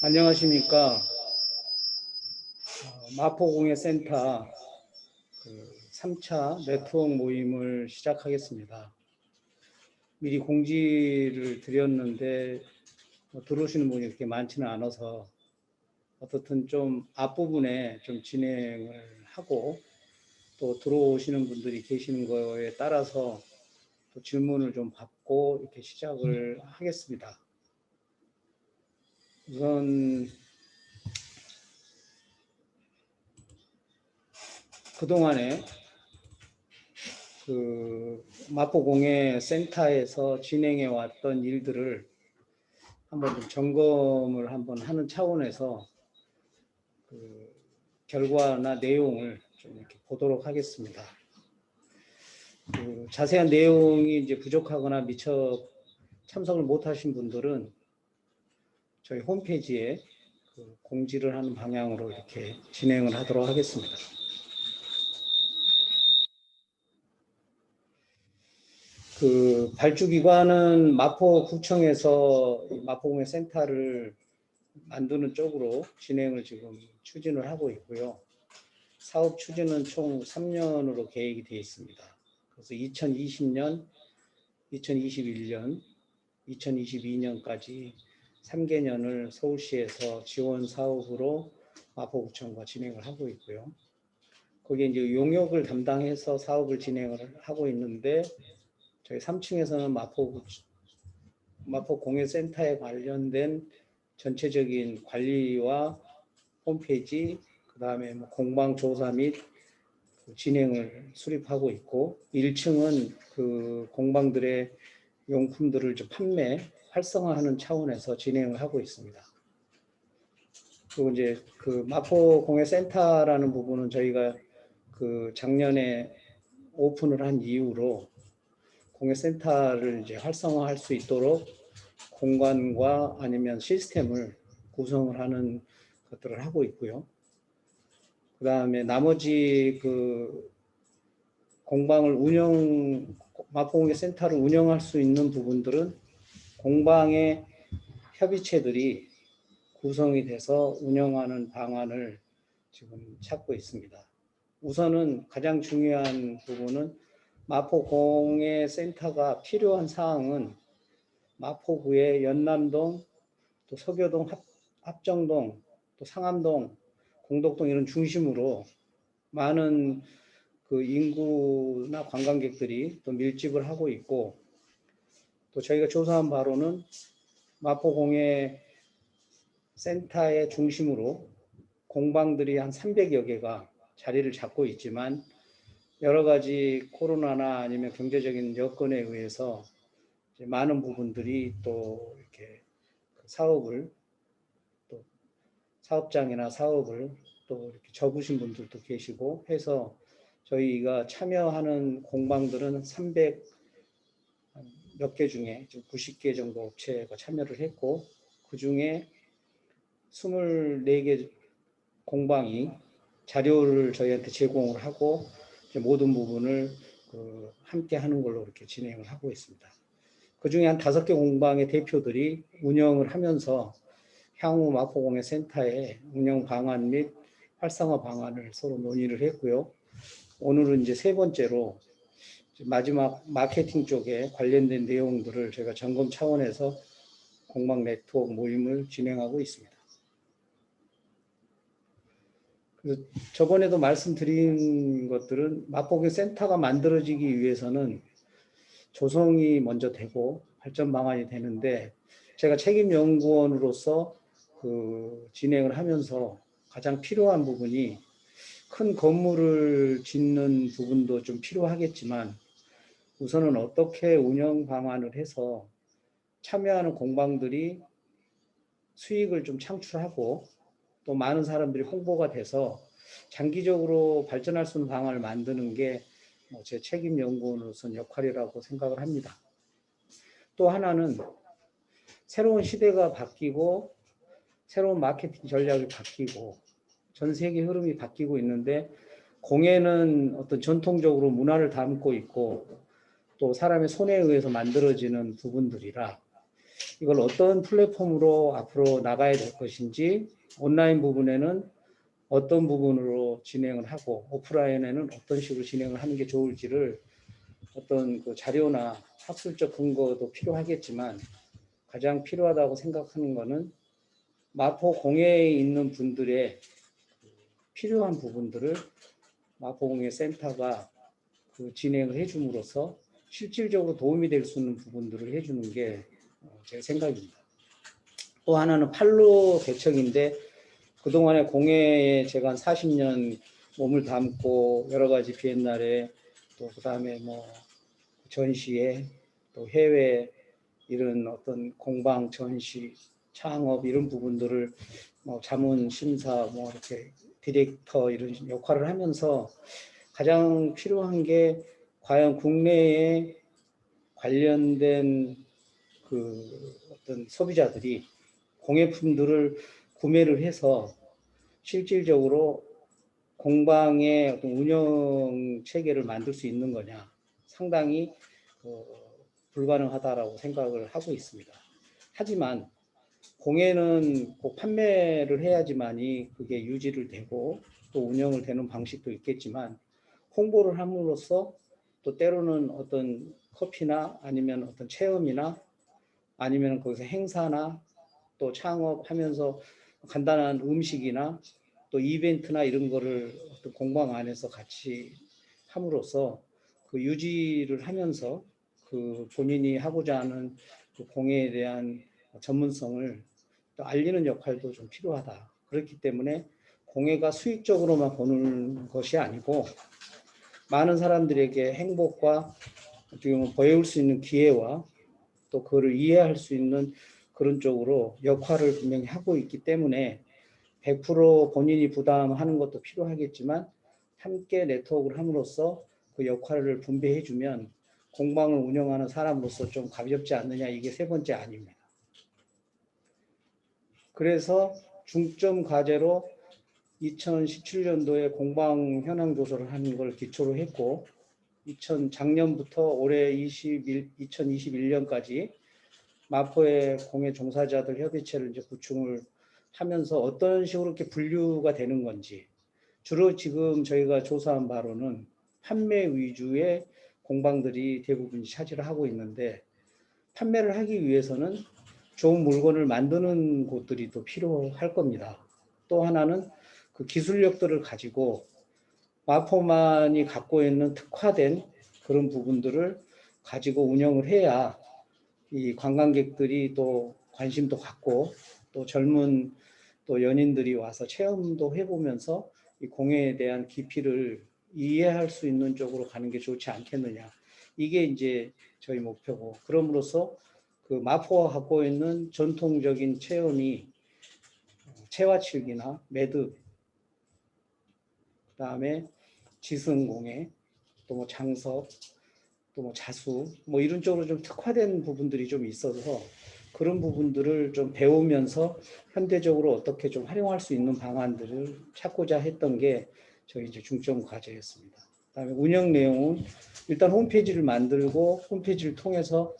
안녕하십니까. 마포공예센터 3차 네트워크 모임을 시작하겠습니다. 미리 공지를 드렸는데 들어오시는 분이 그렇게 많지는 않아서 어떻든 좀 앞부분에 좀 진행을 하고 또 들어오시는 분들이 계시는 거에 따라서 또 질문을 좀 받고 이렇게 시작을 하겠습니다. 우선 그동안에 마포공예센터에서 진행해 왔던 일들을 한번 좀 점검을 한번 하는 차원에서 결과나 내용을 좀 이렇게 보도록 하겠습니다. 자세한 내용이 이제 부족하거나 미처 참석을 못하신 분들은 저희 홈페이지에 공지를 하는 방향으로 이렇게 진행을 하도록 하겠습니다. 발주기관은 마포구청에서 마포공예센터를 만드는 쪽으로 진행을 지금 추진을 하고 있고요. 사업 추진은 총 3년으로 계획이 되어 있습니다. 그래서 2020년, 2021년, 2022년까지 3개년을 서울시에서 지원 사업으로 마포구청과 진행을 하고 있고요. 거기에 이제 용역을 담당해서 사업을 진행을 하고 있는데 저희 3층에서는 마포공예센터에 관련된 전체적인 관리와 홈페이지, 그 다음에 공방조사 및 진행을 수립하고 있고, 1층은 그 공방들의 용품들을 좀 판매, 활성화하는 차원에서 진행을 하고 있습니다. 그리고 이제 마포공예센터라는 부분은 저희가 작년에 오픈을 한 이후로 공예센터를 이제 활성화할 수 있도록 공간과 아니면 시스템을 구성을 하는 것들을 하고 있고요. 그 다음에 나머지 마포공예센터를 운영할 수 있는 부분들은 공방의 협의체들이 구성이 돼서 운영하는 방안을 지금 찾고 있습니다. 우선은 가장 중요한 부분은 마포공예센터가 필요한 사항은 마포구의 연남동, 또 서교동, 합정동, 또 상암동, 공덕동 이런 중심으로 많은 인구나 관광객들이 또 밀집을 하고 있고, 또 저희가 조사한 바로는 마포공예센터의 중심으로 공방들이 한 300여 개가 자리를 잡고 있지만 여러 가지 코로나나 아니면 경제적인 여건에 의해서 많은 부분들이 또 이렇게 사업을 또 사업장이나 사업을 또 이렇게 접으신 분들도 계시고 해서 저희가 참여하는 공방들은 300 몇 개 중에 90개 정도 업체가 참여를 했고, 그 중에 24개 공방이 자료를 저희한테 제공을 하고 모든 부분을 함께 하는 걸로 이렇게 진행을 하고 있습니다. 그 중에 한 5개 공방의 대표들이 운영을 하면서 향후 마포공예센터의 운영 방안 및 활성화 방안을 서로 논의를 했고요. 오늘은 이제 3번째로 마지막 마케팅 쪽에 관련된 내용들을 제가 점검 차원에서 공방 네트워크 모임을 진행하고 있습니다. 저번에도 말씀드린 것들은 마포공예센터가 만들어지기 위해서는 조성이 먼저 되고 발전 방안이 되는데, 제가 책임연구원으로서 진행을 하면서 가장 필요한 부분이 큰 건물을 짓는 부분도 좀 필요하겠지만 우선은 어떻게 운영 방안을 해서 참여하는 공방들이 수익을 좀 창출하고 또 많은 사람들이 홍보가 돼서 장기적으로 발전할 수 있는 방안을 만드는 게 제 책임 연구원으로서는 역할이라고 생각을 합니다. 또 하나는 새로운 시대가 바뀌고 새로운 마케팅 전략이 바뀌고 전 세계 흐름이 바뀌고 있는데, 공예는 어떤 전통적으로 문화를 담고 있고 또 사람의 손에 의해서 만들어지는 부분들이라 이걸 어떤 플랫폼으로 앞으로 나가야 될 것인지, 온라인 부분에는 어떤 부분으로 진행을 하고 오프라인에는 어떤 식으로 진행을 하는 게 좋을지를 어떤 그 자료나 학술적 근거도 필요하겠지만, 가장 필요하다고 생각하는 것은 마포 공예에 있는 분들의 필요한 부분들을 마포공예 센터가 그 진행을 해줌으로써 실질적으로 도움이 될 수 있는 부분들을 해주는 게 제 생각입니다. 또 하나는 판로 개척인데, 그동안에 공예에 제가 한 40년 몸을 담고 여러 가지 비엔날에, 또 그다음에 뭐 전시회, 또 해외 이런 어떤 공방 전시 창업 이런 부분들을 뭐 자문 심사 뭐 이렇게 디렉터 이런 역할을 하면서 가장 필요한 게 과연 국내에 관련된 그 어떤 소비자들이 공예품들을 구매를 해서 실질적으로 공방의 어떤 운영 체계를 만들 수 있는 거냐, 상당히 불가능하다라고 생각을 하고 있습니다. 하지만 공예는 꼭 판매를 해야지만이 그게 유지를 되고 또 운영을 되는 방식도 있겠지만, 홍보를 함으로써 또 때로는 어떤 커피나 아니면 어떤 체험이나 아니면 거기서 행사나 또 창업하면서 간단한 음식이나 또 이벤트나 이런 거를 어떤 공방 안에서 같이 함으로써 그 유지를 하면서 그 본인이 하고자 하는 그 공예에 대한 전문성을 또 알리는 역할도 좀 필요하다. 그렇기 때문에 공예가 수익적으로만 보는 것이 아니고 많은 사람들에게 행복과 어떻게 보면 배울 수 있는 기회와 또 그거를 이해할 수 있는 그런 쪽으로 역할을 분명히 하고 있기 때문에 100% 본인이 부담하는 것도 필요하겠지만, 함께 네트워크를 함으로써 그 역할을 분배해주면 공방을 운영하는 사람으로서 좀 가볍지 않느냐, 이게 세 번째 아닙니다. 그래서 중점 과제로 2017년도에 공방 현황 조사를 하는 걸 기초로 했고, 작년부터 올해 2021년까지 마포의 공예 종사자들 협의체를 이제 구축을 하면서 어떤 식으로 이렇게 분류가 되는 건지, 주로 지금 저희가 조사한 바로는 판매 위주의 공방들이 대부분 차지를 하고 있는데, 판매를 하기 위해서는 좋은 물건을 만드는 곳들이 또 필요할 겁니다. 또 하나는 그 기술력들을 가지고 마포만이 갖고 있는 특화된 그런 부분들을 가지고 운영을 해야 이 관광객들이 또 관심도 갖고 또 젊은 또 연인들이 와서 체험도 해보면서 이 공예에 대한 깊이를 이해할 수 있는 쪽으로 가는 게 좋지 않겠느냐. 이게 이제 저희 목표고, 그럼으로써 그 마포가 갖고 있는 전통적인 체험이 체화칠기나 매듭, 그다음에 지승공예, 또 뭐 장석, 또 뭐 자수, 뭐 이런 쪽으로 좀 특화된 부분들이 좀 있어서 그런 부분들을 좀 배우면서 현대적으로 어떻게 좀 활용할 수 있는 방안들을 찾고자 했던 게 저희 이제 중점 과제였습니다. 그다음에 운영 내용은 일단 홈페이지를 만들고 홈페이지를 통해서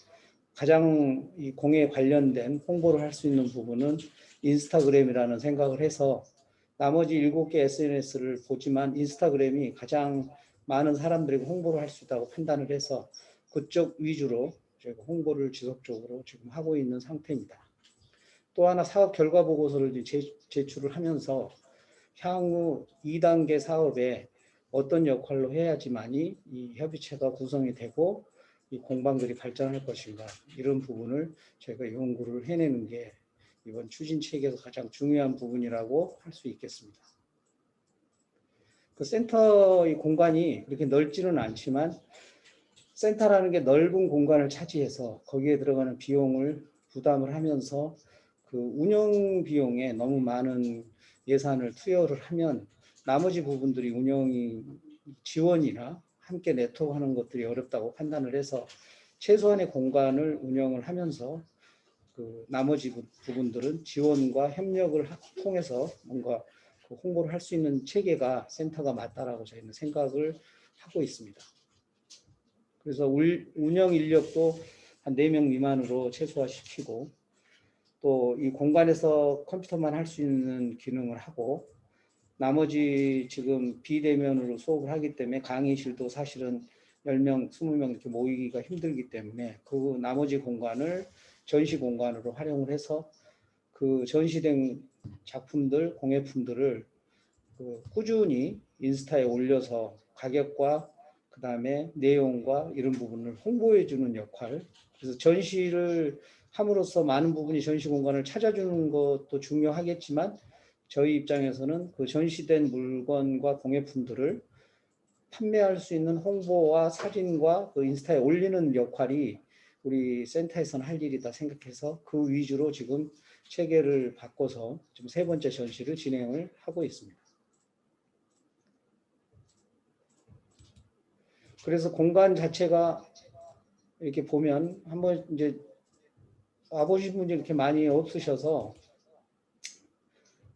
가장 이 공예에 관련된 홍보를 할 수 있는 부분은 인스타그램이라는 생각을 해서 나머지 7개 SNS를 보지만 인스타그램이 가장 많은 사람들에게 홍보를 할 수 있다고 판단을 해서 그쪽 위주로 저희가 홍보를 지속적으로 지금 하고 있는 상태입니다. 또 하나 사업 결과 보고서를 제출을 하면서 향후 2단계 사업에 어떤 역할로 해야지만이 이 협의체가 구성이 되고 이 공방들이 발전할 것인가, 이런 부분을 저희가 연구를 해내는 게 이번 추진 체계에서 가장 중요한 부분이라고 할 수 있겠습니다. 그 센터의 공간이 그렇게 넓지는 않지만 센터라는 게 넓은 공간을 차지해서 거기에 들어가는 비용을 부담을 하면서 그 운영 비용에 너무 많은 예산을 투여를 하면 나머지 부분들이 운영이 지원이나 함께 네트워크하는 것들이 어렵다고 판단을 해서 최소한의 공간을 운영을 하면서 그 나머지 부분들은 지원과 협력을 통해서 뭔가 그 홍보를 할 수 있는 체계가 센터가 맞다라고 저희는 생각을 하고 있습니다. 그래서 운영 인력도 한 4명 미만으로 최소화시키고 또 이 공간에서 컴퓨터만 할 수 있는 기능을 하고 나머지 지금 비대면으로 수업을 하기 때문에 강의실도 사실은 10명, 20명 이렇게 모이기가 힘들기 때문에 그 나머지 공간을 전시 공간으로 활용을 해서 그 전시된 작품들, 공예품들을 꾸준히 인스타에 올려서 가격과 그 다음에 내용과 이런 부분을 홍보해 주는 역할. 그래서 전시를 함으로써 많은 부분이 전시 공간을 찾아주는 것도 중요하겠지만 저희 입장에서는 그 전시된 물건과 공예품들을 판매할 수 있는 홍보와 사진과 그 인스타에 올리는 역할이 우리 센터에서는 할 일이다 생각해서 그 위주로 지금 체계를 바꿔서 지금 3번째 전시를 진행을 하고 있습니다. 그래서 공간 자체가 이렇게 보면 한번 이제 와보신 분이 이렇게 많이 없으셔서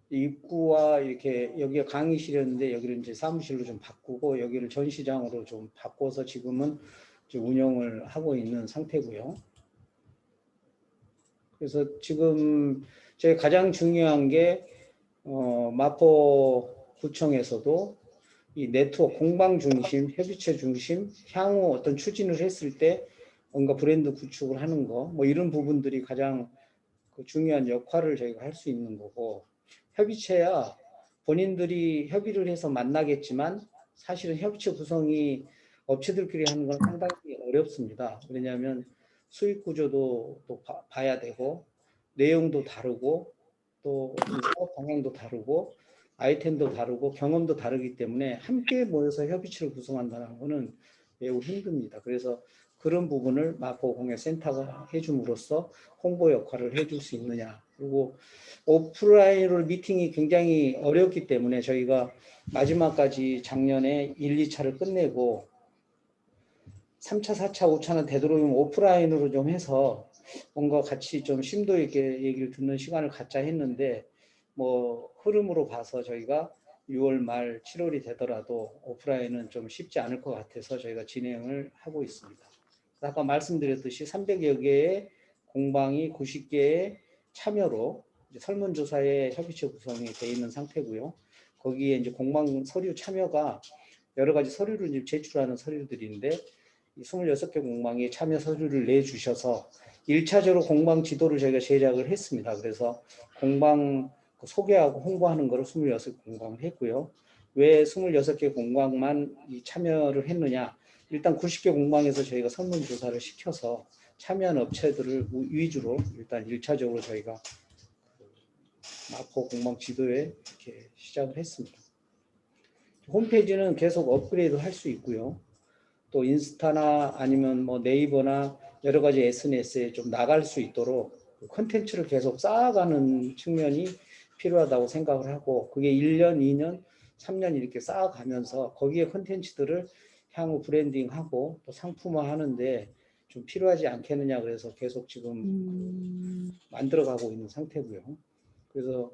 입구와 이렇게 여기가 강의실이었는데 여기를 이제 사무실로 좀 바꾸고 여기를 전시장으로 좀 바꿔서 지금은 운영을 하고 있는 상태고요. 그래서 지금 제가 가장 중요한 게 마포구청에서도 이 네트워크 공방 중심, 협의체 중심, 향후 어떤 추진을 했을 때 뭔가 브랜드 구축을 하는 거, 뭐 이런 부분들이 가장 중요한 역할을 저희가 할 수 있는 거고, 협의체야 본인들이 협의를 해서 만나겠지만 사실은 협의체 구성이 업체들끼리 하는 건 상당히 어렵습니다. 왜냐하면 수익 구조도 또 봐야 되고 내용도 다르고 또 사업 방향도 다르고 아이템도 다르고 경험도 다르기 때문에 함께 모여서 협의체를 구성한다는 것은 매우 힘듭니다. 그래서 그런 부분을 마포공예센터가 해줌으로써 홍보 역할을 해줄 수 있느냐. 그리고 오프라인으로 미팅이 굉장히 어렵기 때문에 저희가 마지막까지 작년에 1, 2차를 끝내고 3차, 4차, 5차는 되도록이면 오프라인으로 좀 해서 뭔가 같이 좀 심도 있게 얘기를 듣는 시간을 갖자 했는데 뭐 흐름으로 봐서 저희가 6월 말 7월이 되더라도 오프라인은 좀 쉽지 않을 것 같아서 저희가 진행을 하고 있습니다. 아까 말씀드렸듯이 300여 개의 공방이 90개의 참여로 설문조사에 협의체 구성이 되어 있는 상태고요. 거기에 이제 공방 서류 참여가 여러 가지 서류를 이제 제출하는 서류들인데 26개 공방이 참여 서류를 내주셔서 1차적으로 공방 지도를 저희가 제작을 했습니다. 그래서 공방 소개하고 홍보하는 거를 26개 공방을 했고요. 왜 26개 공방만 참여를 했느냐? 일단 90개 공방에서 저희가 설문조사를 시켜서 참여한 업체들을 위주로 일단 1차적으로 저희가 마포 공방 지도에 이렇게 시작을 했습니다. 홈페이지는 계속 업그레이드 할 수 있고요. 또 인스타나 아니면 뭐 네이버나 여러 가지 SNS에 좀 나갈 수 있도록 컨텐츠를 계속 쌓아가는 측면이 필요하다고 생각을 하고 그게 1년, 2년, 3년 이렇게 쌓아가면서 거기에 컨텐츠들을 향후 브랜딩하고 또 상품화 하는데 좀 필요하지 않겠느냐 그래서 계속 지금 만들어가고 있는 상태고요. 그래서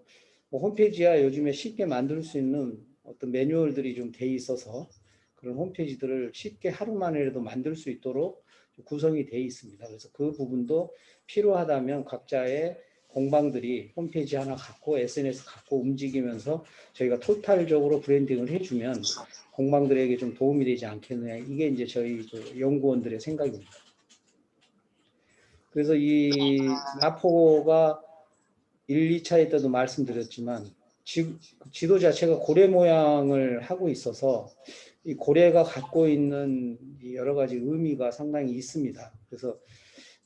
뭐 홈페이지야 요즘에 쉽게 만들 수 있는 어떤 매뉴얼들이 좀 돼 있어서 그런 홈페이지들을 쉽게 하루 만에라도 만들 수 있도록 구성이 돼 있습니다. 그래서 그 부분도 필요하다면 각자의 공방들이 홈페이지 하나 갖고 SNS 갖고 움직이면서 저희가 토탈적으로 브랜딩을 해주면 공방들에게 좀 도움이 되지 않겠느냐. 이게 이제 저희 그 연구원들의 생각입니다. 그래서 이 마포가 1, 2차에 때도 말씀드렸지만 지도 자체가 고래 모양을 하고 있어서 이 고래가 갖고 있는 여러 가지 의미가 상당히 있습니다. 그래서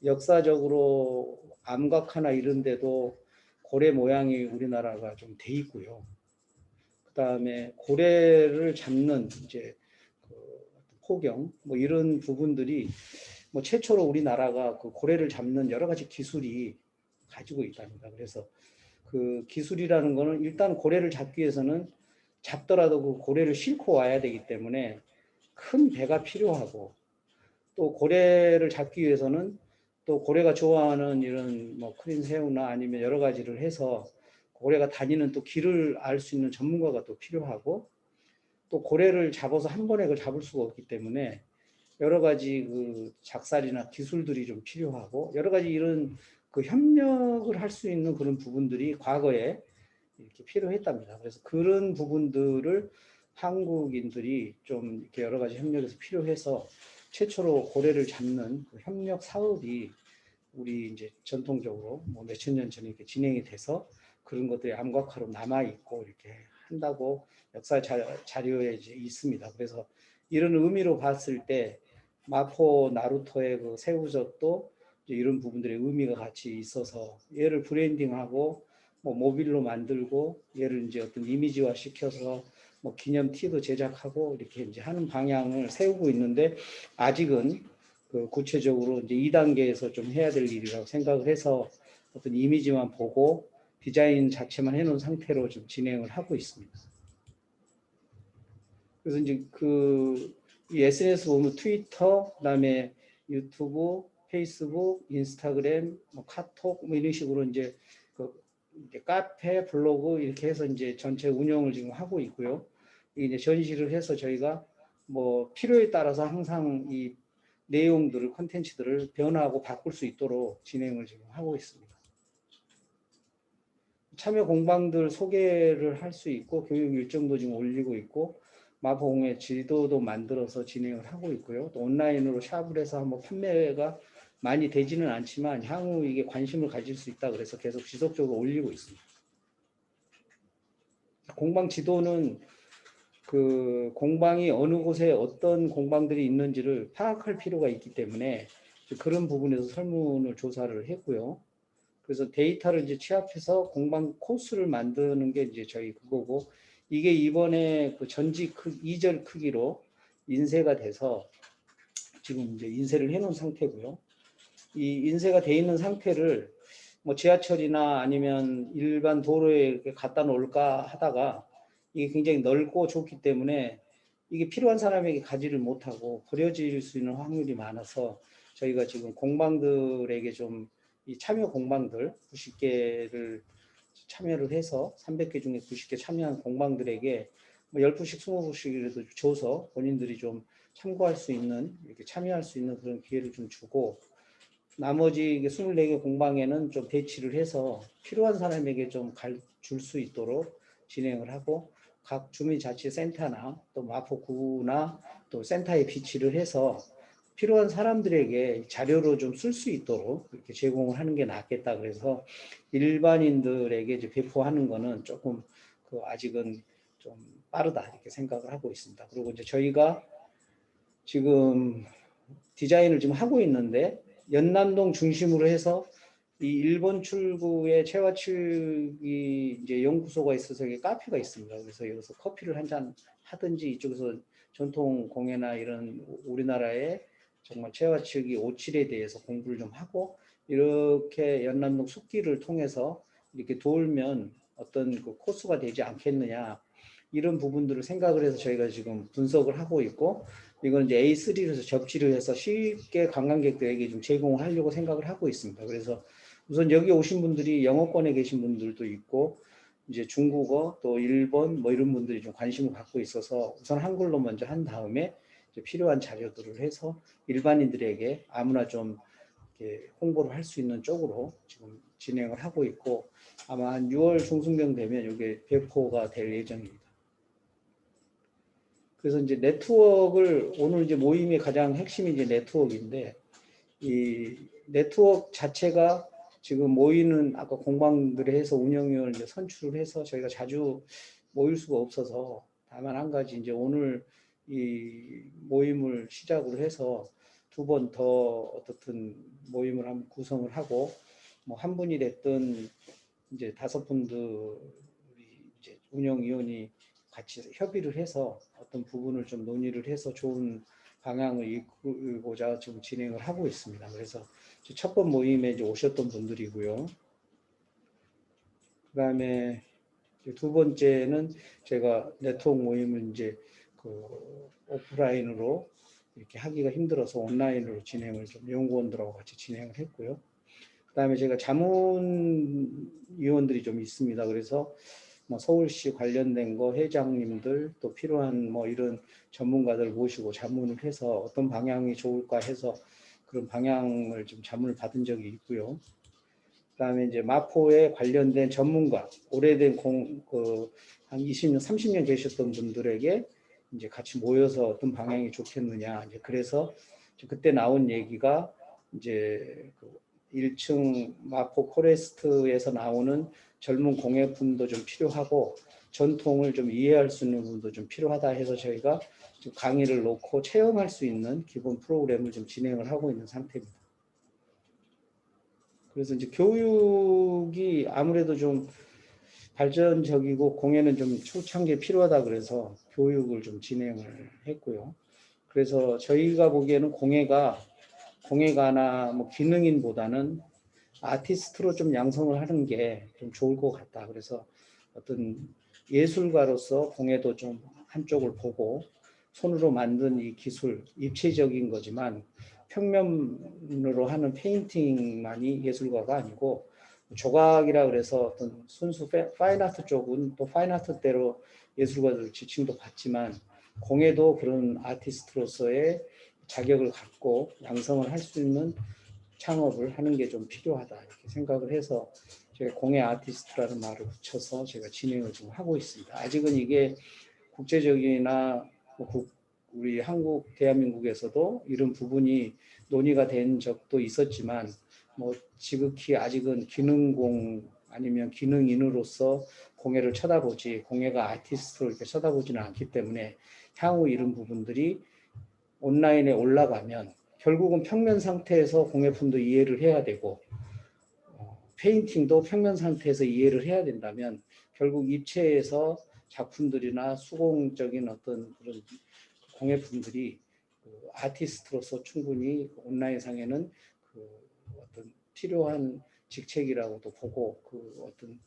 역사적으로 암각화나 이런 데도 고래 모양이 우리나라가 좀 돼 있고요. 그 다음에 고래를 잡는 이제 그 포경 뭐 이런 부분들이 뭐 최초로 우리나라가 그 고래를 잡는 여러 가지 기술이 가지고 있답니다. 그래서 그 기술이라는 거는 일단 고래를 잡기 위해서는 잡더라도 그 고래를 싣고 와야 되기 때문에 큰 배가 필요하고 또 고래를 잡기 위해서는 또 고래가 좋아하는 이런 뭐 크린 새우나 아니면 여러 가지를 해서 고래가 다니는 또 길을 알 수 있는 전문가가 또 필요하고 또 고래를 잡아서 한 번에 그걸 잡을 수가 없기 때문에 여러 가지 그 작살이나 기술들이 좀 필요하고 여러 가지 이런 그 협력을 할 수 있는 그런 부분들이 과거에 이렇게 필요했답니다. 그래서 그런 부분들을 한국인들이 좀 이렇게 여러 가지 협력에서 필요해서 최초로 고래를 잡는 그 협력 사업이 우리 이제 전통적으로 뭐 몇천 년 전에 이렇게 진행이 돼서 그런 것들이 암각화로 남아 있고 이렇게 한다고 역사 자료에 이제 있습니다. 그래서 이런 의미로 봤을 때 마포 나루토의 그 새우젓도 이런 부분들의 의미가 같이 있어서 얘를 브랜딩하고 뭐 모빌로 만들고 얘를 이제 어떤 이미지화 시켜서 뭐 기념 티도 제작하고 이렇게 이제 하는 방향을 세우고 있는데 아직은 그 구체적으로 이제 2단계에서 좀 해야 될 일이라고 생각을 해서 어떤 이미지만 보고 디자인 자체만 해놓은 상태로 좀 진행을 하고 있습니다. 그래서 이제 그 SNS 보면 트위터, 그다음에 유튜브, 페이스북, 인스타그램, 뭐 카톡 뭐 이런 식으로 이제 그 이제 카페, 블로그 이렇게 해서 이제 전체 운영을 지금 하고 있고요. 이제 전시를 해서 저희가 뭐 필요에 따라서 항상 이 내용들을 콘텐츠들을 변화하고 바꿀 수 있도록 진행을 지금 하고 있습니다. 참여 공방들 소개를 할 수 있고 교육 일정도 지금 올리고 있고 마포공예 지도도 만들어서 진행을 하고 있고요. 또 온라인으로 샵을 해서 한번 판매가 많이 되지는 않지만 향후 이게 관심을 가질 수 있다 그래서 계속 지속적으로 올리고 있습니다. 공방 지도는 그 공방이 어느 곳에 어떤 공방들이 있는지를 파악할 필요가 있기 때문에 그런 부분에서 설문을 조사를 했고요. 그래서 데이터를 이제 취합해서 공방 코스를 만드는 게 이제 저희 그거고 이게 이번에 그 전지 2절 크기로 인쇄가 돼서 지금 이제 인쇄를 해놓은 상태고요. 이 인쇄가 돼 있는 상태를 뭐 지하철이나 아니면 일반 도로에 이렇게 갖다 놓을까 하다가 이게 굉장히 넓고 좁기 때문에 이게 필요한 사람에게 가지를 못하고 버려질 수 있는 확률이 많아서 저희가 지금 공방들에게 좀 이 참여 공방들 90개를 참여를 해서 300개 중에 90개 참여한 공방들에게 뭐 10부씩 20부씩이라도 줘서 본인들이 좀 참고할 수 있는 이렇게 참여할 수 있는 그런 기회를 좀 주고 나머지 24개 공방에는 좀 배치를 해서 필요한 사람에게 좀 줄 수 있도록 진행을 하고 각 주민자치센터나 또 마포구나 또 센터에 비치를 해서 필요한 사람들에게 자료로 좀 쓸 수 있도록 이렇게 제공을 하는 게 낫겠다. 그래서 일반인들에게 이제 배포하는 거는 조금 그 아직은 좀 빠르다 이렇게 생각을 하고 있습니다. 그리고 이제 저희가 지금 디자인을 지금 하고 있는데 연남동 중심으로 해서 이 일본 출구에 채화측이 이제 연구소가 있어서 여기 카페가 있습니다. 그래서 여기서 커피를 한 잔 하든지 이쪽에서 전통 공예나 이런 우리나라의 정말 채화측이 오칠에 대해서 공부를 좀 하고 이렇게 연남동 숲길을 통해서 이렇게 돌면 어떤 그 코스가 되지 않겠느냐 이런 부분들을 생각을 해서 저희가 지금 분석을 하고 있고 이건 이제 A3에서 접지를 해서 쉽게 관광객들에게 좀 제공을 하려고 생각을 하고 있습니다. 그래서 우선 여기 오신 분들이 영어권에 계신 분들도 있고 이제 중국어 또 일본 뭐 이런 분들이 좀 관심을 갖고 있어서 우선 한글로 먼저 한 다음에 이제 필요한 자료들을 해서 일반인들에게 아무나 좀 이렇게 홍보를 할 수 있는 쪽으로 지금 진행을 하고 있고 아마 한 6월 중순경 되면 이게 배포가 될 예정입니다. 그래서 이제 네트워크를 오늘 이제 모임의 가장 핵심이 이제 네트워크인데 이 네트워크 자체가 지금 모이는 아까 공방들에 해서 운영위원을 이제 선출을 해서 저희가 자주 모일 수가 없어서 다만 한 가지 이제 오늘 이 모임을 시작으로 해서 두 번 더 어떻든 모임을 한번 구성을 하고 뭐 한 분이 됐든 이제 5분들이 이제 운영위원이 같이 협의를 해서 어떤 부분을 좀 논의를 해서 좋은 방향을 이끌고자 지금 진행을 하고 있습니다. 그래서 첫 번 모임에 이제 오셨던 분들이고요. 그 다음에 두 번째는 제가 네트워크 모임을 이제 그 오프라인으로 이렇게 하기가 힘들어서 온라인으로 진행을 좀 연구원들하고 같이 진행을 했고요. 그 다음에 제가 자문위원들이 좀 있습니다. 그래서 뭐 서울시 관련된 거 회장님들 또 필요한 뭐 이런 전문가들 모시고 자문을 해서 어떤 방향이 좋을까 해서 그런 방향을 좀 자문을 받은 적이 있고요. 그다음에 이제 마포에 관련된 전문가, 오래된 한 20년, 30년 계셨던 분들에게 이제 같이 모여서 어떤 방향이 좋겠느냐. 이제 그래서 그때 나온 얘기가 이제 그 1층 마포 포레스트에서 나오는 젊은 공예품도 좀 필요하고 전통을 좀 이해할 수 있는 부분도 좀 필요하다 해서 저희가 좀 강의를 놓고 체험할 수 있는 기본 프로그램을 좀 진행을 하고 있는 상태입니다. 그래서 이제 교육이 아무래도 좀 발전적이고 공예는 좀 초창기에 필요하다 그래서 교육을 좀 진행을 했고요. 그래서 저희가 보기에는 공예가나 뭐 기능인보다는 아티스트로 좀 양성을 하는 게 좀 좋을 것 같다. 그래서 어떤 예술가로서 공예도 좀 한쪽을 보고 손으로 만든 이 기술, 입체적인 거지만 평면으로 하는 페인팅만이 예술가가 아니고 조각이라 그래서 어떤 순수 파인아트 쪽은 또 파인아트대로 예술가들 지칭도 받지만 공예도 그런 아티스트로서의 자격을 갖고 양성을 할 수 있는 창업을 하는 게 좀 필요하다 이렇게 생각을 해서 제가 공예 아티스트라는 말을 붙여서 제가 진행을 좀 하고 있습니다. 아직은 이게 국제적이나 우리 한국 대한민국에서도 이런 부분이 논의가 된 적도 있었지만 뭐 지극히 아직은 기능공 아니면 기능인으로서 공예를 쳐다보지 공예가 아티스트로 이렇게 쳐다보지는 않기 때문에 향후 이런 부분들이 온라인에 올라가면 결국은 평면 상태에서 공예품도 이해를 해야 되고 페인팅도 평면 상태에서 이해를 해야 된다면 결국 입체에서 작품들이나 수공적인 어떤 그런 공예품들이 아티스트로서 충분히 온라인상에는 어떤 필요한 직책이라고도 보고 어떤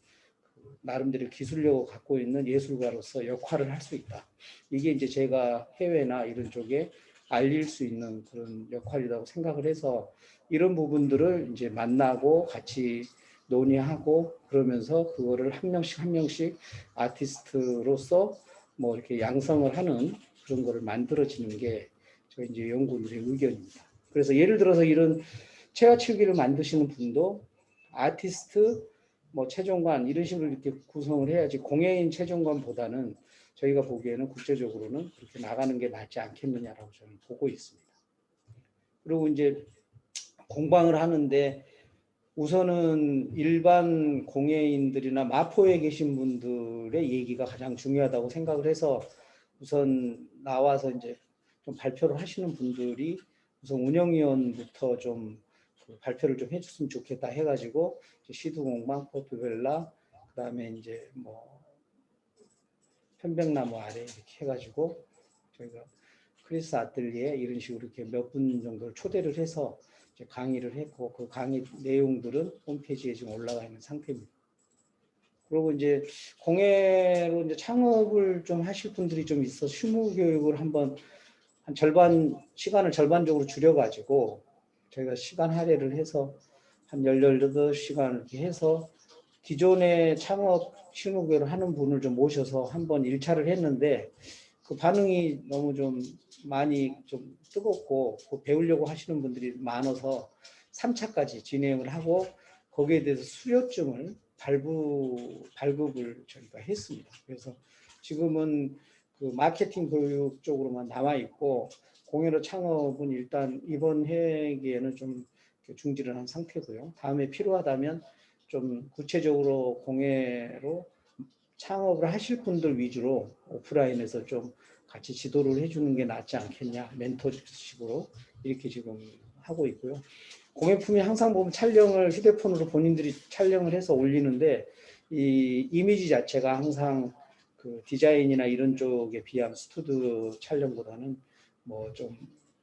나름대로 기술력을 갖고 있는 예술가로서 역할을 할 수 있다. 이게 이제 제가 해외나 이런 쪽에 알릴 수 있는 그런 역할이라고 생각을 해서 이런 부분들을 이제 만나고 같이 논의하고 그러면서 그거를 한 명씩 아티스트로서 뭐 이렇게 양성을 하는 그런 거를 만들어지는 게 저희 이제 연구원들의 의견입니다. 그래서 예를 들어서 이런 체화칠기를 만드시는 분도 아티스트 뭐 최종관 이런 식으로 이렇게 구성을 해야지 공예인 최종관보다는 저희가 보기에는 국제적으로는 그렇게 나가는 게 낫지 않겠느냐라고 저는 보고 있습니다. 그리고 이제 공방을 하는데 우선은 일반 공예인들이나 마포에 계신 분들의 얘기가 가장 중요하다고 생각을 해서 우선 나와서 이제 좀 발표를 하시는 분들이 우선 운영위원부터 좀 발표를 좀 해줬으면 좋겠다 해가지고 시드공방, 포트벨라, 그다음에 이제 뭐 편백나무 아래 이렇게 해가지고 저희가 크리스 아틀리에 이런 식으로 이렇게 몇 분 정도를 초대를 해서 이제 강의를 했고 그 강의 내용들은 홈페이지에 지금 올라가 있는 상태입니다. 그리고 이제 공예로 이제 창업을 좀 하실 분들이 좀 있어 실무 교육을 한번 한 절반 시간을 절반적으로 줄여가지고 저희가 시간 할애를 해서 한 18시간 이렇게 해서 기존에 창업 실무교육을 하는 분을 좀 모셔서 한번 1차를 했는데 그 반응이 너무 좀 많이 좀 뜨겁고 배우려고 하시는 분들이 많아서 3차까지 진행을 하고 거기에 대해서 수료증을 발급을 저희가 했습니다. 그래서 지금은 그 마케팅 교육 쪽으로만 남아 있고 공예로 창업은 일단 이번 회기에는 좀 중지를 한 상태고요. 다음에 필요하다면 좀 구체적으로 공예로 창업을 하실 분들 위주로 오프라인에서 좀 같이 지도를 해주는 게 낫지 않겠냐 멘토식으로 이렇게 지금 하고 있고요. 공예품이 항상 보면 촬영을 휴대폰으로 본인들이 촬영을 해서 올리는데 이 이미지 자체가 항상 그 디자인이나 이런 쪽에 비하면 스튜디오 촬영보다는 뭐 좀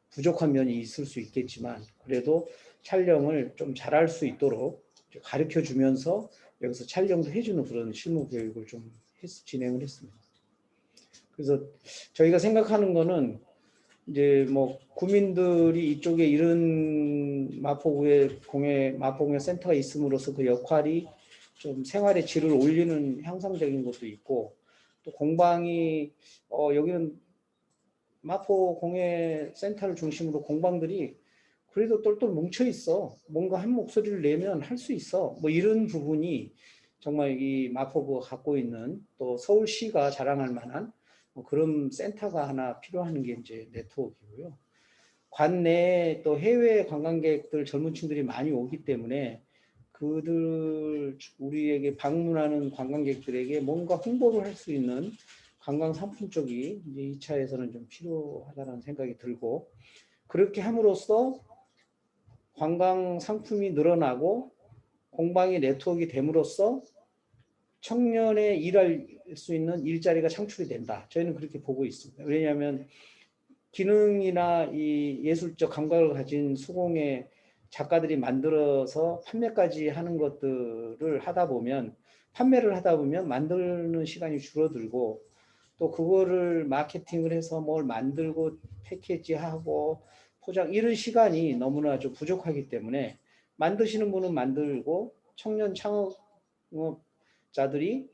부족한 면이 있을 수 있겠지만 그래도 촬영을 좀 잘할 수 있도록 가르쳐 주면서 여기서 촬영도 해주는 그런 실무 교육을 좀 진행을 했습니다. 그래서 저희가 생각하는 거는 이제 뭐 구민들이 이쪽에 이런 마포구에 마포공예 센터가 있음으로써 그 역할이 좀 생활의 질을 올리는 향상적인 것도 있고, 또 공방이 여기는 마포 공예센터를 중심으로 공방들이 그래도 똘똘 뭉쳐 있어. 뭔가 한 목소리를 내면 할 수 있어. 뭐 이런 부분이 정말 이 마포구가 갖고 있는, 또 서울시가 자랑할 만한 뭐 그런 센터가 하나 필요한 게 이제 네트워크이고요. 관내에 또 해외 관광객들, 젊은 층들이 많이 오기 때문에 그들 우리에게 방문하는 관광객들에게 뭔가 홍보를 할 수 있는 관광 상품 쪽이 이제 2차에서는 좀 필요하다는 생각이 들고, 그렇게 함으로써 관광 상품이 늘어나고 공방이 네트워크가 됨으로써 청년의 일할 수 있는 일자리가 창출이 된다. 저희는 그렇게 보고 있습니다. 왜냐하면 기능이나 이 예술적 감각을 가진 수공예 작가들이 만들어서 판매까지 하는 것들을 하다 보면, 판매를 하다 보면 만드는 시간이 줄어들고, 또 그거를 마케팅을 해서 뭘 만들고 패키지하고 포장, 이런 시간이 너무나 좀 부족하기 때문에 만드시는 분은 만들고 청년 창업자들이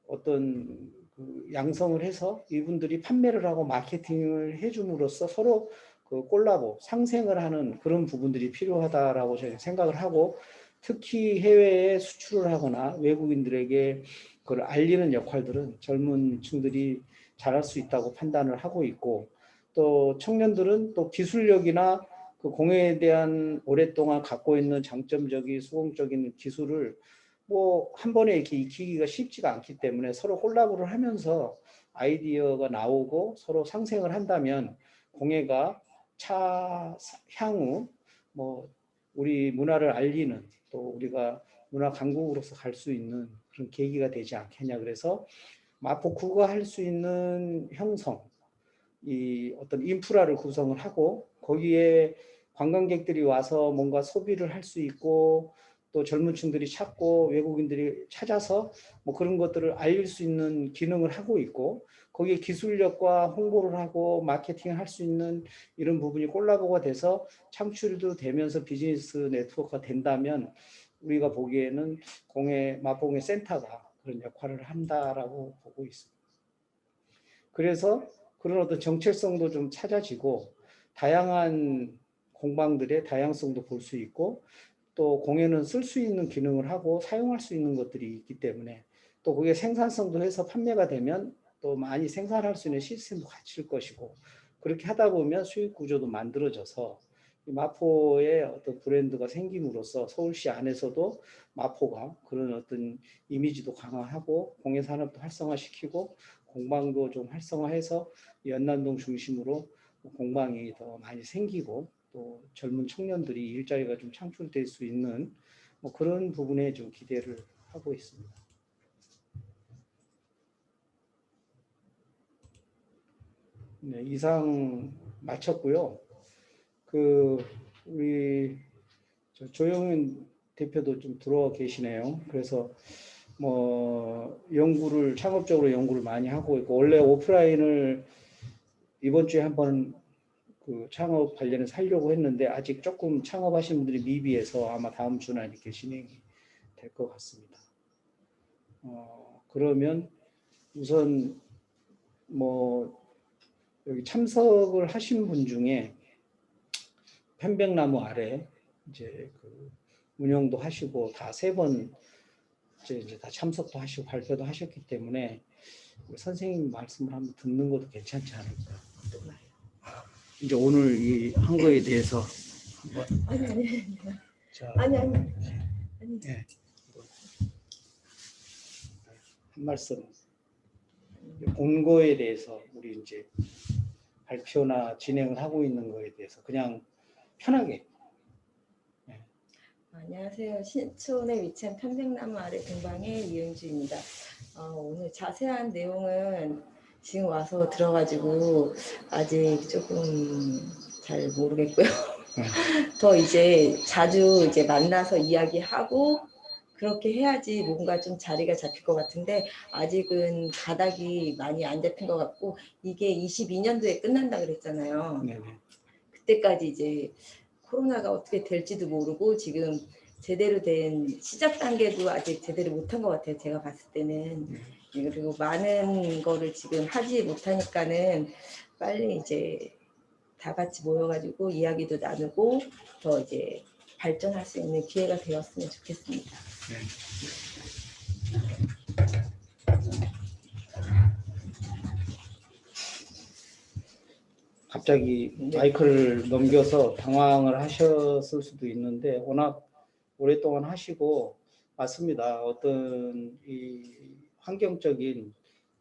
어떤 그 양성을 해서 이분들이 판매를 하고 마케팅을 해줌으로써 서로 그 콜라보, 상생을 하는 그런 부분들이 필요하다라고 저는 생각을 하고, 특히 해외에 수출을 하거나 외국인들에게 그걸 알리는 역할들은 젊은 층들이 잘할 수 있다고 판단을 하고 있고, 또 청년들은 또 기술력이나 그 공예에 대한 오랫동안 갖고 있는 장점적인 수공적인 기술을 뭐 한 번에 이렇게 익히기가 쉽지가 않기 때문에 서로 콜라보를 하면서 아이디어가 나오고 서로 상생을 한다면 공예가 향후 뭐 우리 문화를 알리는, 또 우리가 문화 강국으로서 갈 수 있는 그런 계기가 되지 않겠냐. 그래서 마포구가 할 수 있는 형성, 이 어떤 인프라를 구성을 하고 거기에 관광객들이 와서 뭔가 소비를 할 수 있고, 또 젊은 층들이 찾고 외국인들이 찾아서 뭐 그런 것들을 알릴 수 있는 기능을 하고 있고, 거기에 기술력과 홍보를 하고 마케팅을 할 수 있는 이런 부분이 콜라보가 돼서 창출도 되면서 비즈니스 네트워크가 된다면, 우리가 보기에는 마포공예 센터가 그런 역할을 한다라고 보고 있습니다. 그래서 그런 어떤 정체성도 좀 찾아지고 다양한 공방들의 다양성도 볼 수 있고, 또 공예는 쓸 수 있는 기능을 하고 사용할 수 있는 것들이 있기 때문에, 또 그게 생산성도 해서 판매가 되면 또 많이 생산할 수 있는 시스템도 갖출 것이고, 그렇게 하다 보면 수익 구조도 만들어져서 마포의 어떤 브랜드가 생김으로써 서울시 안에서도 마포가 그런 어떤 이미지도 강화하고 공예 산업도 활성화시키고 공방도 좀 활성화해서 연남동 중심으로 공방이 더 많이 생기고, 또 젊은 청년들이 일자리가 좀 창출될 수 있는 뭐 그런 부분에 좀 기대를 하고 있습니다. 네, 이상 마쳤고요. 그 우리 조영은 대표도 좀 들어와 계시네요. 그래서 뭐 창업적으로 연구를 많이 하고 있고, 원래 오프라인을 이번 주에 한번 그 창업 관련해서 하려고 했는데 아직 조금 창업하시는 분들이 미비해서 아마 다음 주나 이렇게 진행이 될 것 같습니다. 그러면 우선 뭐 여기 참석을 하신 분 중에 편백나무 아래 이제 그 운영도 하시고 다 3번 이제 다 참석도 하시고 발표도 하셨기 때문에 선생님 말씀을 한번 듣는 것도 괜찮지 않을까. 이제 오늘 이 한 거에 대해서 한번. 아니. 자, 아니. 네. 한 말씀. 본 거에 대해서 우리 이제 발표나 진행을 하고 있는 거에 대해서 그냥 편하게. 네. 안녕하세요. 신촌에 위치한 편백나무 아래 공방의 이은주입니다. 오늘 자세한 내용은 지금 와서 들어가지고 아직 조금 잘 모르겠고요. 더 이제 자주 이제 만나서 이야기하고 그렇게 해야지 뭔가 좀 자리가 잡힐 것 같은데, 아직은 가닥이 많이 안 잡힌 것 같고, 이게 22년도에 끝난다 그랬잖아요. 네네. 그때까지 이제 코로나가 어떻게 될지도 모르고 지금 제대로 된 시작 단계도 아직 제대로 못한 것 같아요. 제가 봤을 때는. 그리고 많은 거를 지금 하지 못하니까는 빨리 이제 다 같이 모여가지고 이야기도 나누고 더 이제 발전할 수 있는 기회가 되었으면 좋겠습니다. 갑자기 마이크를 넘겨서 당황을 하셨을 수도 있는데 워낙 오랫동안 하시고 맞습니다. 어떤 이 환경적인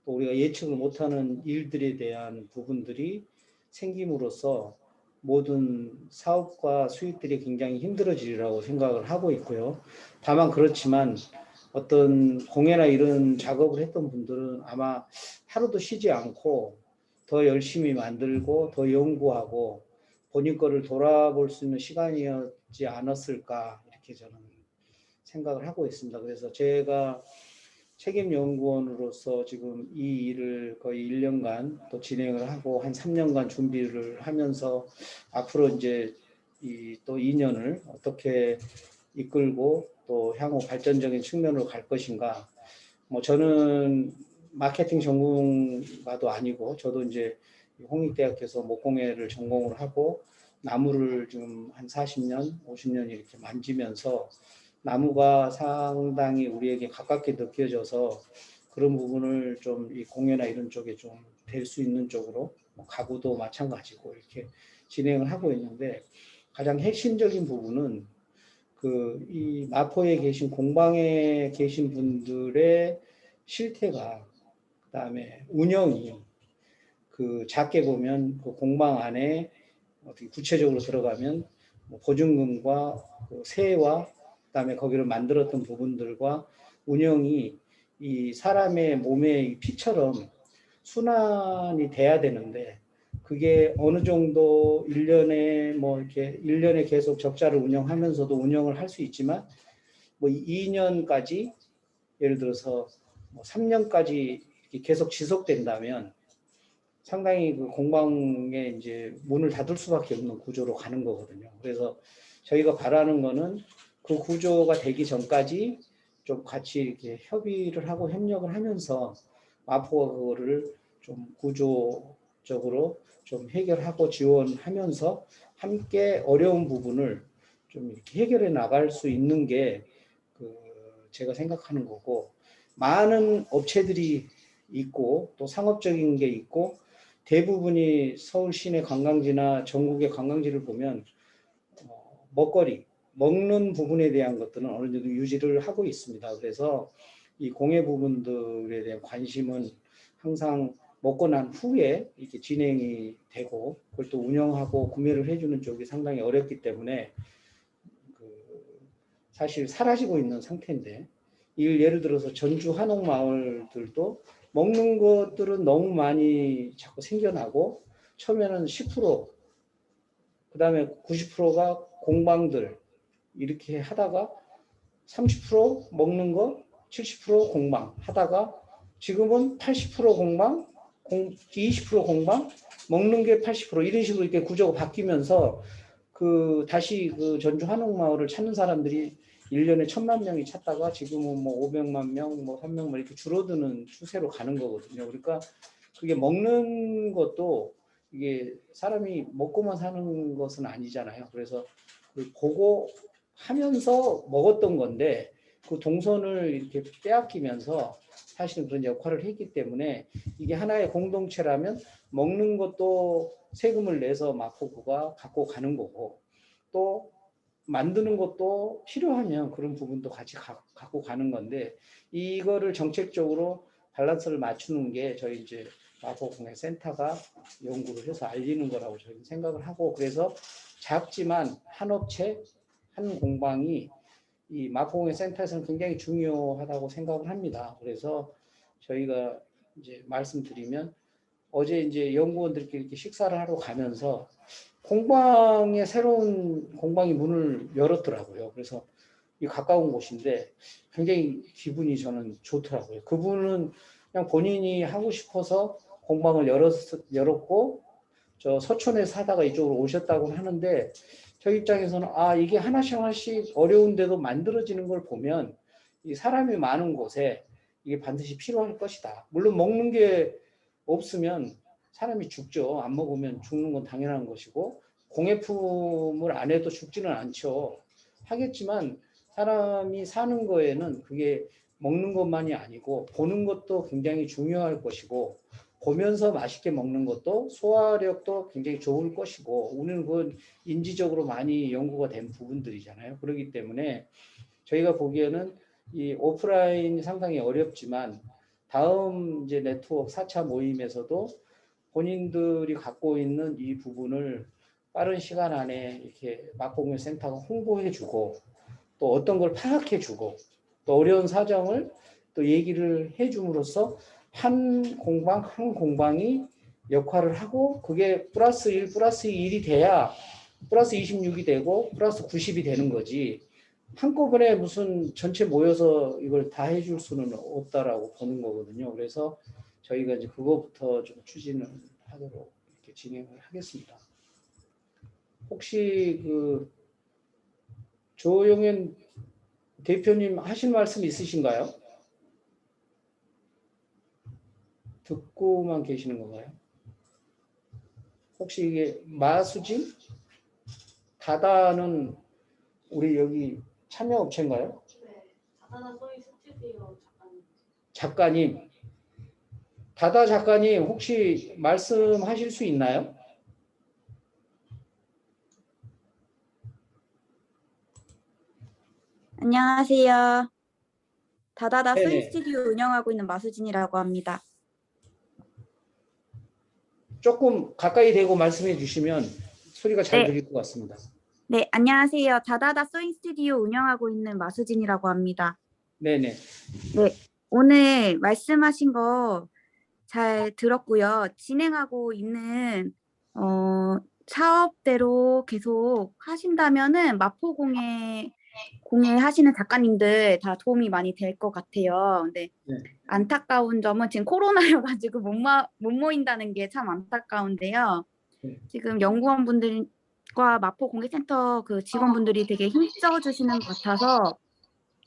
또 우리가 예측을 못하는 일들에 대한 부분들이 생김으로써 모든 사업과 수익들이 굉장히 힘들어지리라고 생각을 하고 있고요. 다만 그렇지만 어떤 공예나 이런 작업을 했던 분들은 아마 하루도 쉬지 않고 더 열심히 만들고 더 연구하고 본인 거를 돌아볼 수 있는 시간이었지 않았을까 이렇게 저는 생각을 하고 있습니다. 그래서 제가 책임연구원으로서 지금 이 일을 거의 1년간 또 진행을 하고 한 3년간 준비를 하면서 앞으로 이제 또 2년을 어떻게 이끌고 또 향후 발전적인 측면으로 갈 것인가. 뭐 저는 마케팅 전공가도 아니고 저도 이제 홍익대학교에서 목공예를 전공을 하고 나무를 지금 한 40년, 50년 이렇게 만지면서 나무가 상당히 우리에게 가깝게 느껴져서 그런 부분을 좀 이 공예나 이런 쪽에 좀 될 수 있는 쪽으로 가구도 마찬가지고 이렇게 진행을 하고 있는데 가장 핵심적인 부분은 그 이 마포에 계신 공방에 계신 분들의 실태가 그다음에 운영이 그 작게 보면 그 공방 안에 어떻게 구체적으로 들어가면 뭐 보증금과 그 세와 그다음에 거기를 만들었던 부분들과 운영이 이 사람의 몸의 피처럼 순환이 돼야 되는데 그게 어느 정도 1년에 뭐 이렇게 1년에 계속 적자를 운영하면서도 운영을 할 수 있지만 뭐 2년까지 예를 들어서 뭐 3년까지 계속 지속된다면 상당히 그 공방에 이제 문을 닫을 수밖에 없는 구조로 가는 거거든요. 그래서 저희가 바라는 거는 그 구조가 되기 전까지 좀 같이 이렇게 협의를 하고 협력을 하면서 마포가 그거를 좀 구조적으로 좀 해결하고 지원하면서 함께 어려운 부분을 좀 이렇게 해결해 나갈 수 있는 게 그 제가 생각하는 거고 많은 업체들이 있고 또 상업적인 게 있고 대부분이 서울 시내 관광지나 전국의 관광지를 보면 먹거리, 먹는 부분에 대한 것들은 어느 정도 유지를 하고 있습니다. 그래서 이 공예 부분들에 대한 관심은 항상 먹고 난 후에 이렇게 진행이 되고 그걸 또 운영하고 구매를 해주는 쪽이 상당히 어렵기 때문에 사실 사라지고 있는 상태인데 예를 들어서 전주 한옥마을들도 먹는 것들은 너무 많이 자꾸 생겨나고 처음에는 10% 그다음에 90%가 공방들 이렇게 하다가 30% 먹는 거 70% 공방 하다가 지금은 80% 공방 20% 공방 먹는 게 80% 이런 식으로 이렇게 구조가 바뀌면서 그 다시 그 전주 한옥마을을 찾는 사람들이 1년에 1,000만 명이 찾다가 지금은 뭐 500만 명, 뭐 300만 이렇게 줄어드는 추세로 가는 거거든요. 그러니까 그게 먹는 것도 이게 사람이 먹고만 사는 것은 아니잖아요. 그래서 보고 하면서 먹었던 건데 그 동선을 이렇게 빼앗기면서 사실은 그런 역할을 했기 때문에 이게 하나의 공동체라면 먹는 것도 세금을 내서 마포구가 갖고 가는 거고 또 만드는 것도 필요하면 그런 부분도 같이 갖고 가는 건데 이거를 정책적으로 밸런스를 맞추는 게 저희 이제 마포공예센터가 연구를 해서 알리는 거라고 저희는 생각을 하고 그래서 작지만 한 업체 한 공방이 이 마포공예센터에서는 굉장히 중요하다고 생각을 합니다. 그래서 저희가 이제 말씀드리면 어제 이제 연구원들끼리 이렇게 식사를 하러 가면서 공방에 새로운 공방이 문을 열었더라고요. 그래서 이 가까운 곳인데 굉장히 기분이 저는 좋더라고요. 그분은 그냥 본인이 하고 싶어서 공방을 열었고 저 서촌에 사다가 이쪽으로 오셨다고 하는데 저희 입장에서는 이게 하나씩 하나씩 어려운데도 만들어지는 걸 보면 이 사람이 많은 곳에 이게 반드시 필요할 것이다. 물론 먹는 게 없으면 사람이 죽죠. 안 먹으면 죽는 건 당연한 것이고 공예품을 안 해도 죽지는 않죠. 하겠지만 사람이 사는 거에는 그게 먹는 것만이 아니고 보는 것도 굉장히 중요할 것이고 보면서 맛있게 먹는 것도 소화력도 굉장히 좋을 것이고 우리는 그건 인지적으로 많이 연구가 된 부분들이잖아요. 그렇기 때문에 저희가 보기에는 이 오프라인이 상당히 어렵지만 다음 이제 네트워크 4차 모임에서도 본인들이 갖고 있는 이 부분을 빠른 시간 안에 이렇게 맛공유센터가 홍보해주고 또 어떤 걸 파악해주고 또 어려운 사정을 또 얘기를 해줌으로써 한 공방이 역할을 하고 그게 플러스 1, 플러스 1이 돼야 플러스 26이 되고 플러스 90이 되는 거지. 한꺼번에 무슨 전체 모여서 이걸 다 해줄 수는 없다라고 보는 거거든요. 그래서 저희가 이제 그거부터 좀 추진을 하도록 이렇게 진행을 하겠습니다. 혹시 그 조용현 대표님 하실 말씀 있으신가요? 듣고만 계시는 건가요? 혹시 이게 마수진? 다다는 우리 여기 참여업체인가요? 네, 다다다 소이 스튜디오 작가님. 작가님. 다다 작가님 혹시 말씀하실 수 있나요? 안녕하세요. 다다다 소잉 네네. 스튜디오 운영하고 있는 마수진이라고 합니다. 조금 가까이 대고 말씀해 주시면 소리가 잘 네. 들릴 것 같습니다. 네, 안녕하세요. 다다다 소잉 스튜디오 운영하고 있는 마수진이라고 합니다. 네네. 네, 오늘 말씀하신 거 잘 들었고요. 진행하고 있는 사업대로 계속 하신다면은 마포공예 하시는 작가님들 다 도움이 많이 될 것 같아요. 근데 네. 안타까운 점은 지금 코로나여가지고 못 모인다는 게 참 안타까운데요. 네. 지금 연구원분들과 마포공예센터 그 직원분들이 되게 힘써 주시는 것 같아서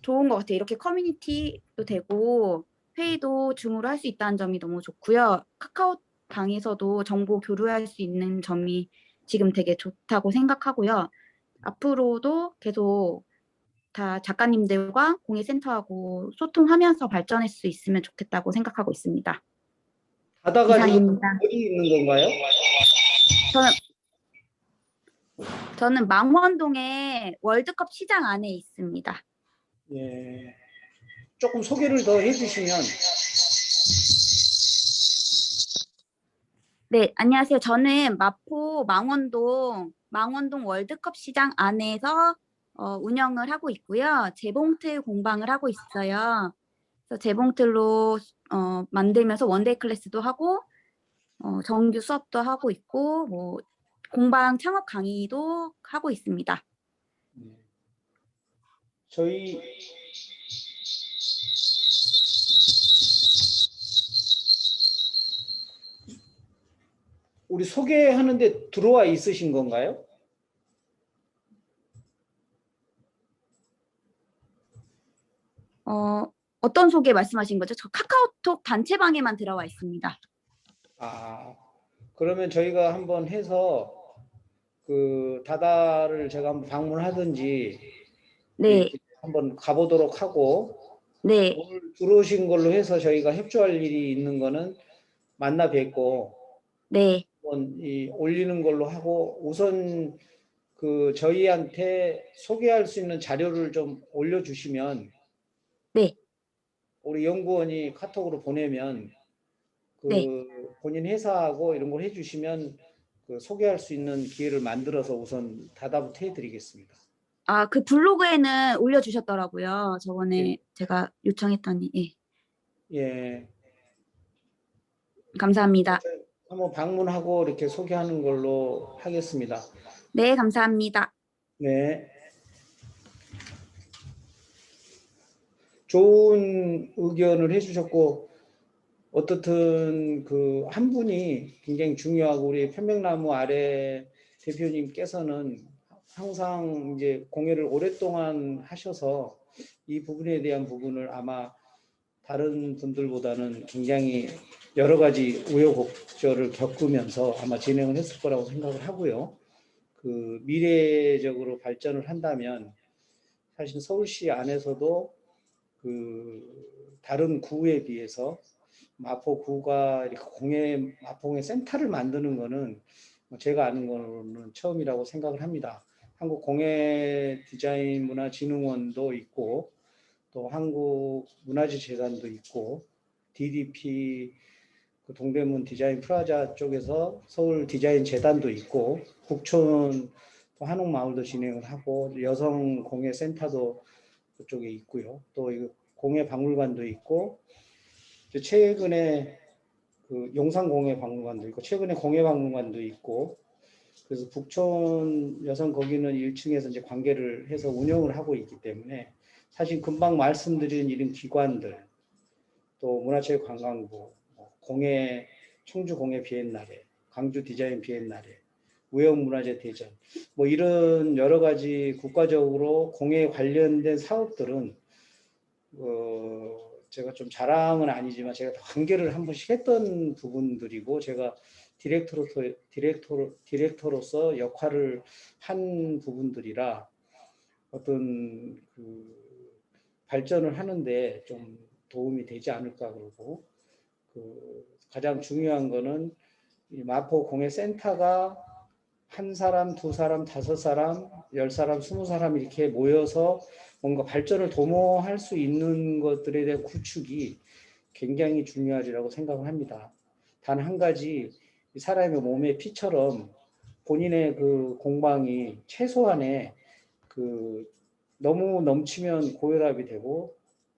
좋은 것 같아요. 이렇게 커뮤니티도 되고 회의도 줌으로 할 수 있다는 점이 너무 좋고요. 카카오방에서도 정보 교류할 수 있는 점이 지금 되게 좋다고 생각하고요. 앞으로도 계속 다 작가님들과 공예센터하고 소통하면서 발전할 수 있으면 좋겠다고 생각하고 있습니다. 다다가 지금 이상입니다. 어디 있는 건가요? 저는 망원동의 월드컵 시장 안에 있습니다. 예. 조금 소개를 더 해주시면. 네, 안녕하세요. 저는 마포 망원동 월드컵 시장 안에서 운영을 하고 있고요. 재봉틀 공방을 하고 있어요. 그래서 재봉틀로 만들면서 원데이 클래스도 하고 정규 수업도 하고 있고 뭐 공방 창업 강의도 하고 있습니다. 저희 우리 소개하는데 들어와 있으신 건가요? 어떤 소개 말씀하신 거죠? 저 카카오톡 단체방에만 들어와 있습니다. 그러면 저희가 한번 해서 그 다다를 제가 한번 방문하든지 네, 한번 가보도록 하고 네, 오늘 들어오신 걸로 해서 저희가 협조할 일이 있는 거는 만나 뵙고 네, 한번 올리는 걸로 하고 우선 그 저희한테 소개할 수 있는 자료를 좀 올려주시면 네, 우리 연구원이 카톡으로 보내면 그 네. 본인 회사하고 이런 걸 해주시면 그 소개할 수 있는 기회를 만들어서 우선 다다부터 해드리겠습니다. 그 블로그에는 올려주셨더라고요. 저번에 네. 제가 요청했더니. 예. 예. 감사합니다. 한번 방문하고 이렇게 소개하는 걸로 하겠습니다. 네, 감사합니다. 네. 좋은 의견을 해주셨고 어떻든 그 한 분이 굉장히 중요하고 우리 편백나무 아래 대표님께서는 항상 이제 공예를 오랫동안 하셔서 이 부분에 대한 부분을 아마 다른 분들보다는 굉장히 여러 가지 우여곡절을 겪으면서 아마 진행을 했을 거라고 생각을 하고요. 그 미래적으로 발전을 한다면 사실 서울시 안에서도 그 다른 구에 비해서 마포구가 이렇게 마포공예 센터를 만드는 거는 제가 아는 거는 처음이라고 생각을 합니다. 한국공예디자인문화진흥원도 있고 또 한국문화재재단도 있고 DDP 그 동대문 디자인 프라자 쪽에서 서울 디자인 재단도 있고 북촌 또 한옥마을도 진행을 하고 여성 공예 센터도 그쪽에 있고요. 또 공예 박물관도 있고 최근에 그 용산 공예 박물관도 있고 최근에 공예 박물관도 있고 그래서 북촌 여성 거기는 1층에서 이제 관계를 해서 운영을 하고 있기 때문에 사실 금방 말씀드린 이런 기관들 또 문화체육관광부 공예 청주 공예 비엔날레 광주 디자인 비엔날레 무형문화재 대전 뭐 이런 여러 가지 국가적으로 공예 관련된 사업들은 제가 좀 자랑은 아니지만 제가 관계를 한 번씩 했던 부분들이고 제가 디렉터로서 역할을 한 부분들이라 어떤 그 발전을 하는데 좀 도움이 되지 않을까 그러고 그 가장 중요한 거는 이 마포 공예센터가 한 사람, 두 사람, 다섯 사람, 10사람, 20사람 이렇게 모여서 뭔가 발전을 도모할 수 있는 것들에 대한 구축이 굉장히 중요하리라고 생각을 합니다. 단 한 가지 사람의 몸의 피처럼 본인의 그 공방이 최소한의 그 너무 넘치면 고혈압이 되고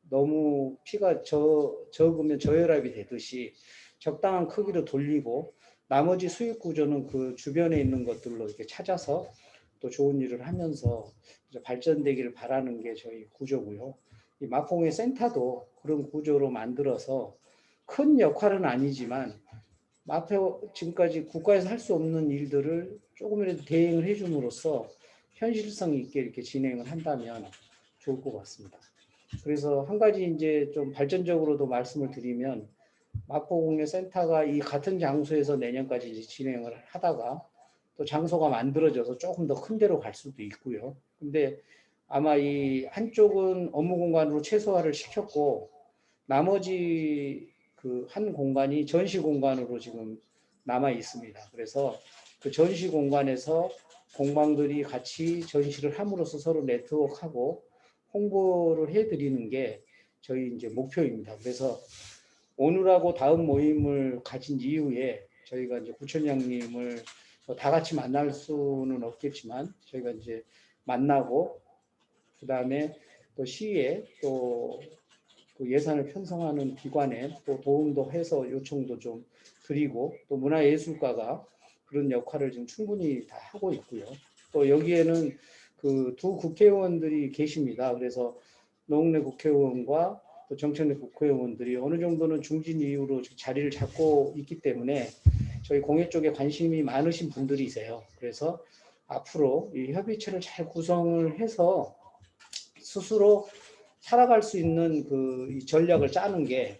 너무 피가 적으면 저혈압이 되듯이 적당한 크기로 돌리고 나머지 수익 구조는 그 주변에 있는 것들로 이렇게 찾아서 또 좋은 일을 하면서 발전되기를 바라는 게 저희 구조고요. 이 마포공예 센터도 그런 구조로 만들어서 큰 역할은 아니지만 마포 지금까지 국가에서 할 수 없는 일들을 조금이라도 대행을 해줌으로써 현실성 있게 이렇게 진행을 한다면 좋을 것 같습니다. 그래서 한 가지 이제 좀 발전적으로도 말씀을 드리면 마포공예센터가 이 같은 장소에서 내년까지 이제 진행을 하다가 또 장소가 만들어져서 조금 더 큰 데로 갈 수도 있고요. 근데 아마 이 한쪽은 업무 공간으로 최소화를 시켰고 나머지 그 한 공간이 전시 공간으로 지금 남아 있습니다. 그래서 그 전시 공간에서 공방들이 같이 전시를 함으로써 서로 네트워크하고 홍보를 해드리는 게 저희 이제 목표입니다. 그래서 오늘하고 다음 모임을 가진 이후에 저희가 이제 구청장님을 다 같이 만날 수는 없겠지만 저희가 이제 만나고 그 다음에 또 시에 또 그 예산을 편성하는 기관에 또 도움도 해서 요청도 좀 드리고 또 문화예술가가 그런 역할을 지금 충분히 다 하고 있고요. 또 여기에는 그 두 국회의원들이 계십니다. 그래서 노웅래 국회의원과 또 정청래 국회의원들이 어느 정도는 중진 이후로 자리를 잡고 있기 때문에 저희 공예 쪽에 관심이 많으신 분들이세요. 그래서 앞으로 이 협의체를 잘 구성을 해서 스스로 살아갈 수 있는 그 전략을 짜는 게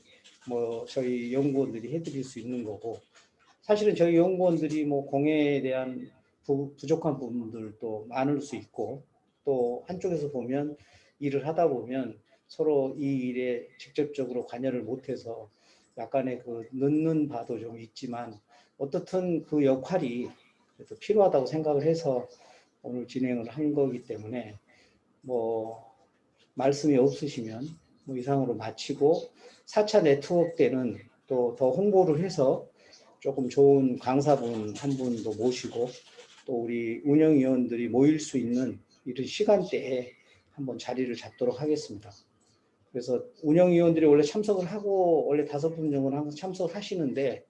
뭐 저희 연구원들이 해드릴 수 있는 거고 사실은 저희 연구원들이 뭐 공예에 대한 부족한 부분들도 많을 수 있고 또 한쪽에서 보면 일을 하다 보면 서로 이 일에 직접적으로 관여를 못해서 약간의 그 늦는 바도 좀 있지만 어떻든 그 역할이 그래도 필요하다고 생각을 해서 오늘 진행을 한 거기 때문에 뭐 말씀이 없으시면 뭐 이상으로 마치고 4차 네트워크 때는 또 더 홍보를 해서 조금 좋은 강사분 한 분도 모시고 또 우리 운영위원들이 모일 수 있는 이런 시간대에 한번 자리를 잡도록 하겠습니다. 그래서 운영위원들이 원래 참석을 하고 원래 5분 정도는 항상 참석을 하시는데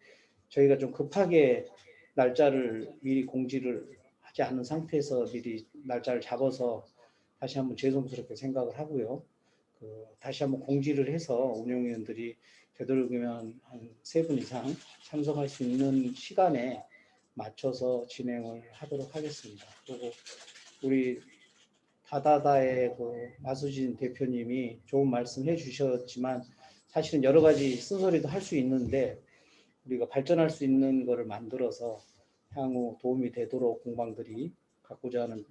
저희가 좀 급하게 날짜를 미리 공지를 하지 않은 상태에서 미리 날짜를 잡아서 다시 한번 죄송스럽게 생각을 하고요. 다시 한번 공지를 해서 운영위원들이 되도록이면 한 3분 이상 참석할 수 있는 시간에 맞춰서 진행을 하도록 하겠습니다. 그리고 우리 다다다의 그 마수진 대표님이 좋은 말씀 해주셨지만 사실은 여러 가지 쓴소리도 할 수 있는데 우리가 발전할 수 있는 것을 만들어서 향후 도움이 되도록 공방들이 갖고자 하는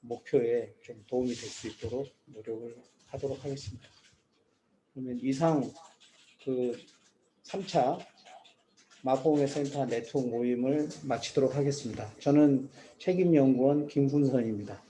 목표에 좀 도움이 될 수 있도록 노력을 하도록 하겠습니다. 그러면 이상 그 3차 마포공예센터 네트워크 모임을 마치도록 하겠습니다. 저는 책임연구원 김군선입니다.